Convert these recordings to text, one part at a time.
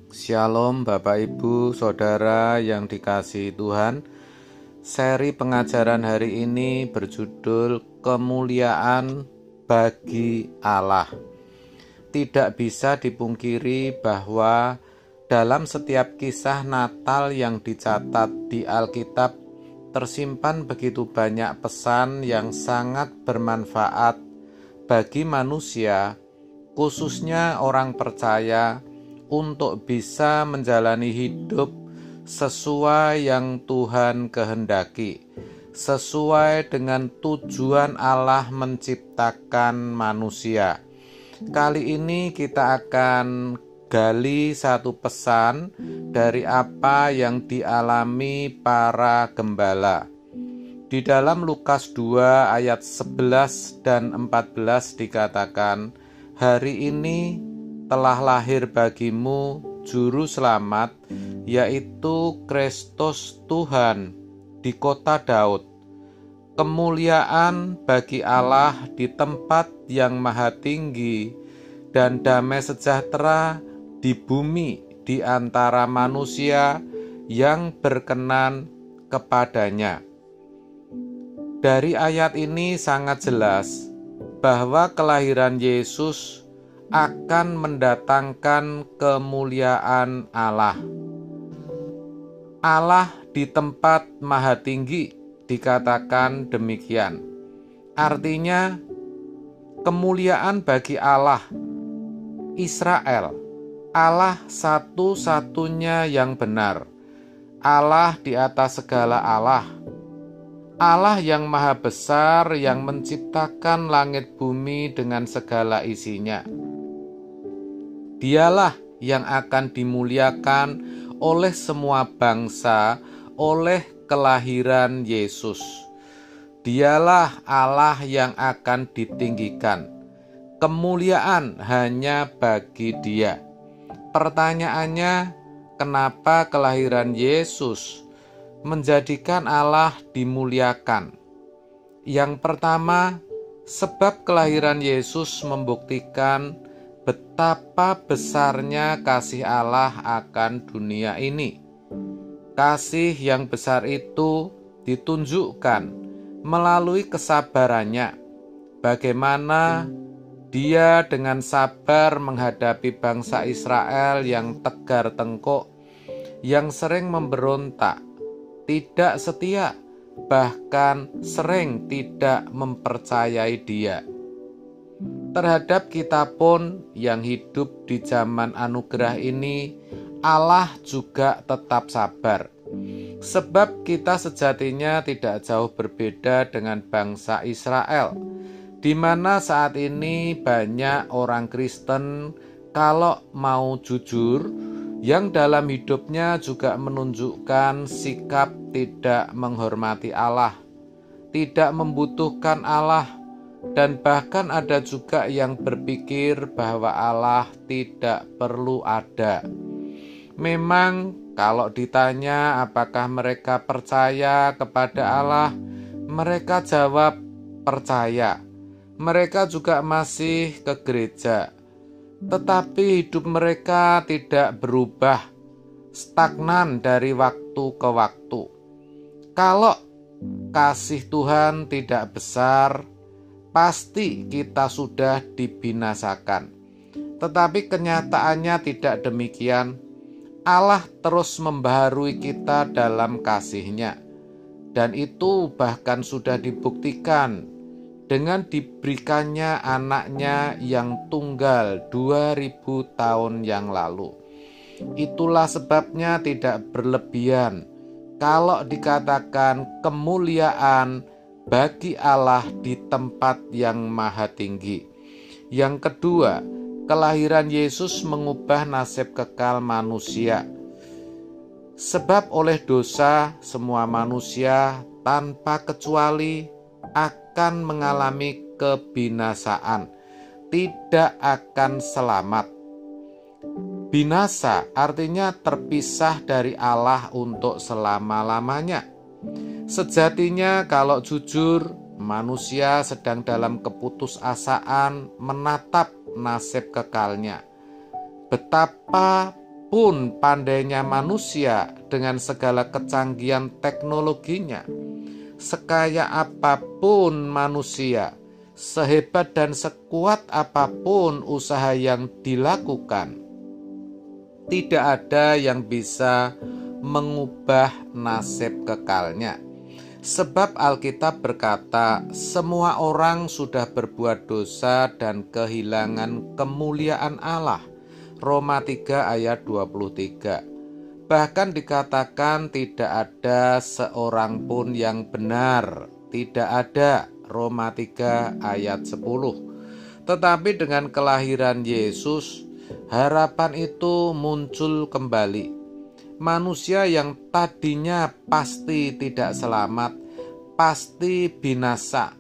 Shalom Bapak Ibu Saudara yang dikasihi Tuhan. Seri pengajaran hari ini berjudul Kemuliaan bagi Allah. Tidak bisa dipungkiri bahwa dalam setiap kisah Natal yang dicatat di Alkitab tersimpan begitu banyak pesan yang sangat bermanfaat bagi manusia, khususnya orang percaya, untuk bisa menjalani hidup sesuai yang Tuhan kehendaki, sesuai dengan tujuan Allah menciptakan manusia. Kali ini kita akan gali satu pesan dari apa yang dialami para gembala. Di dalam Lukas 2 ayat 11 dan 14 dikatakan, "Hari ini telah lahir bagimu juru selamat, yaitu Kristus Tuhan di kota Daud. Kemuliaan bagi Allah di tempat yang maha tinggi, dan damai sejahtera di bumi di antara manusia yang berkenan kepadanya." Dari ayat ini sangat jelas bahwa kelahiran Yesus akan mendatangkan kemuliaan Allah. Allah di tempat maha tinggi dikatakan demikian. Artinya kemuliaan bagi Allah Israel, Allah satu-satunya yang benar, Allah di atas segala Allah, Allah yang maha besar yang menciptakan langit bumi dengan segala isinya. Dialah yang akan dimuliakan oleh semua bangsa oleh kelahiran Yesus. Dialah Allah yang akan ditinggikan. Kemuliaan hanya bagi Dia. Pertanyaannya, kenapa kelahiran Yesus menjadikan Allah dimuliakan? Yang pertama, sebab kelahiran Yesus membuktikan betapa besarnya kasih Allah akan dunia ini. Kasih yang besar itu ditunjukkan melalui kesabarannya, bagaimana Dia dengan sabar menghadapi bangsa Israel yang tegar tengkuk, yang sering memberontak, tidak setia, bahkan sering tidak mempercayai Dia. Terhadap kita pun yang hidup di zaman anugerah ini, Allah juga tetap sabar. Sebab kita sejatinya tidak jauh berbeda dengan bangsa Israel, di mana saat ini banyak orang Kristen, kalau mau jujur, yang dalam hidupnya juga menunjukkan sikap tidak menghormati Allah, tidak membutuhkan Allah, dan bahkan ada juga yang berpikir bahwa Allah tidak perlu ada. Memang kalau ditanya apakah mereka percaya kepada Allah, mereka jawab percaya. Mereka juga masih ke gereja, tetapi hidup mereka tidak berubah, stagnan dari waktu ke waktu. Kalau kasih Tuhan tidak besar, pasti kita sudah dibinasakan. Tetapi kenyataannya tidak demikian. Allah terus membaharui kita dalam kasih-Nya, dan itu bahkan sudah dibuktikan dengan diberikannya anaknya yang tunggal 2000 tahun yang lalu. Itulah sebabnya tidak berlebihan kalau dikatakan kemuliaan bagi Allah di tempat yang maha tinggi. Yang kedua, kelahiran Yesus mengubah nasib kekal manusia. Sebab oleh dosa semua manusia tanpa kecuali akan mengalami kebinasaan, tidak akan selamat. Binasa artinya terpisah dari Allah untuk selama-lamanya. Sejatinya kalau jujur, manusia sedang dalam keputusasaan menatap nasib kekalnya. Betapa Betapapun pandainya manusia dengan segala kecanggihan teknologinya, sekaya apapun manusia, sehebat dan sekuat apapun usaha yang dilakukan, tidak ada yang bisa mengubah nasib kekalnya. Sebab Alkitab berkata, semua orang sudah berbuat dosa dan kehilangan kemuliaan Allah. Roma 3 ayat 23. Bahkan dikatakan tidak ada seorang pun yang benar. Tidak ada. Roma 3 ayat 10. Tetapi dengan kelahiran Yesus, harapan itu muncul kembali. Manusia yang tadinya pasti tidak selamat, pasti binasa,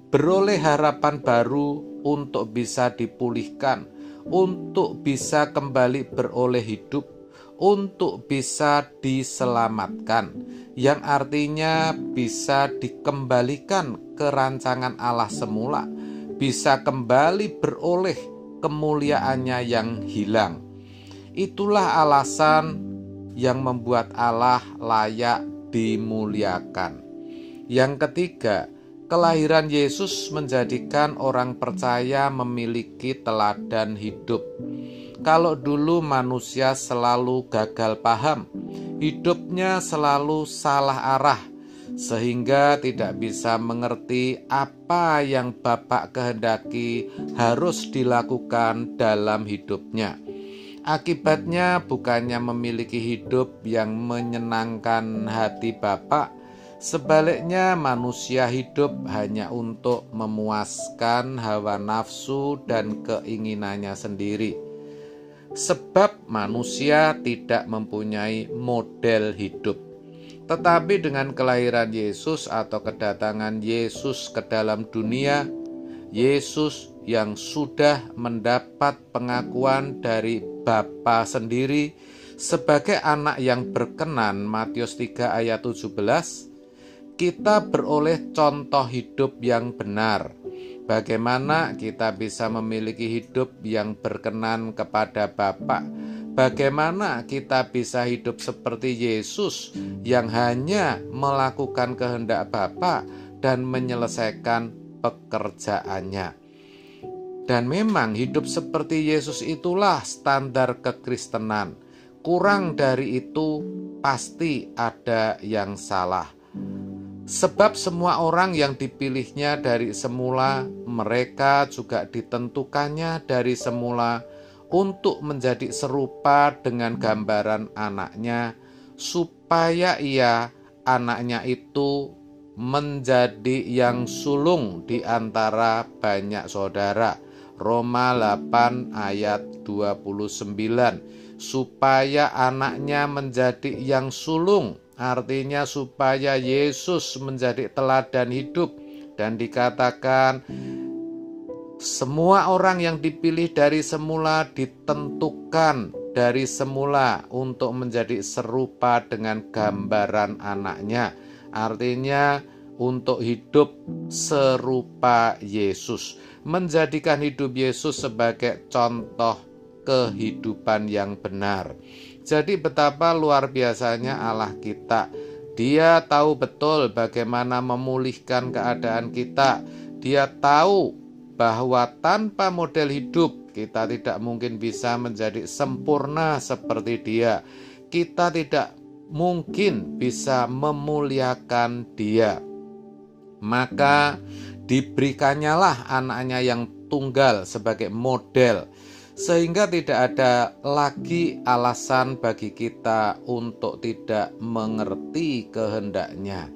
beroleh harapan baru untuk bisa dipulihkan, untuk bisa kembali beroleh hidup, untuk bisa diselamatkan, yang artinya bisa dikembalikan ke rancangan Allah semula, bisa kembali beroleh kemuliaannya yang hilang. Itulah alasan yang membuat Allah layak dimuliakan. Yang ketiga, kelahiran Yesus menjadikan orang percaya memiliki teladan hidup. Kalau dulu manusia selalu gagal paham, hidupnya selalu salah arah, sehingga tidak bisa mengerti apa yang Bapa kehendaki harus dilakukan dalam hidupnya. Akibatnya bukannya memiliki hidup yang menyenangkan hati Bapa, sebaliknya manusia hidup hanya untuk memuaskan hawa nafsu dan keinginannya sendiri. Sebab manusia tidak mempunyai model hidup. Tetapi dengan kelahiran Yesus atau kedatangan Yesus ke dalam dunia, Yesus yang sudah mendapat pengakuan dari Bapa sendiri sebagai anak yang berkenan, Matius 3 ayat 17, kita beroleh contoh hidup yang benar. Bagaimana kita bisa memiliki hidup yang berkenan kepada Bapa? Bagaimana kita bisa hidup seperti Yesus yang hanya melakukan kehendak Bapa dan menyelesaikan pekerjaannya? Dan memang hidup seperti Yesus itulah standar kekristenan. Kurang dari itu pasti ada yang salah. Sebab semua orang yang dipilihnya dari semula, mereka juga ditentukannya dari semula untuk menjadi serupa dengan gambaran anaknya, supaya ia, anaknya itu, menjadi yang sulung di antara banyak saudara. Roma 8 ayat 29. Supaya anaknya menjadi yang sulung, artinya supaya Yesus menjadi teladan hidup. Dan dikatakan semua orang yang dipilih dari semula ditentukan dari semula untuk menjadi serupa dengan gambaran anaknya. Artinya untuk hidup serupa Yesus, menjadikan hidup Yesus sebagai contoh kehidupan yang benar. Jadi betapa luar biasanya Allah kita. Dia tahu betul bagaimana memulihkan keadaan kita. Dia tahu bahwa tanpa model hidup kita tidak mungkin bisa menjadi sempurna seperti Dia. Kita tidak mungkin bisa memuliakan Dia. Maka diberikannya anaknya yang tunggal sebagai model, sehingga tidak ada lagi alasan bagi kita untuk tidak mengerti kehendaknya.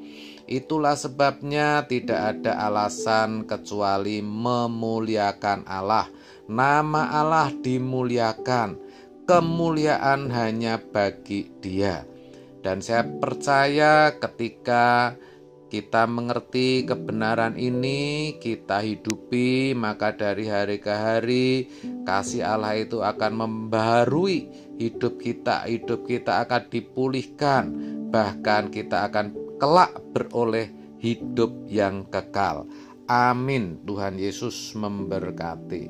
Itulah sebabnya tidak ada alasan kecuali memuliakan Allah. Nama Allah dimuliakan, kemuliaan hanya bagi Dia. Dan saya percaya ketika kita mengerti kebenaran ini, kita hidupi, maka dari hari ke hari kasih Allah itu akan membaharui hidup kita. Hidup kita akan dipulihkan, bahkan kita akan kelak beroleh hidup yang kekal. Amin. Tuhan Yesus memberkati.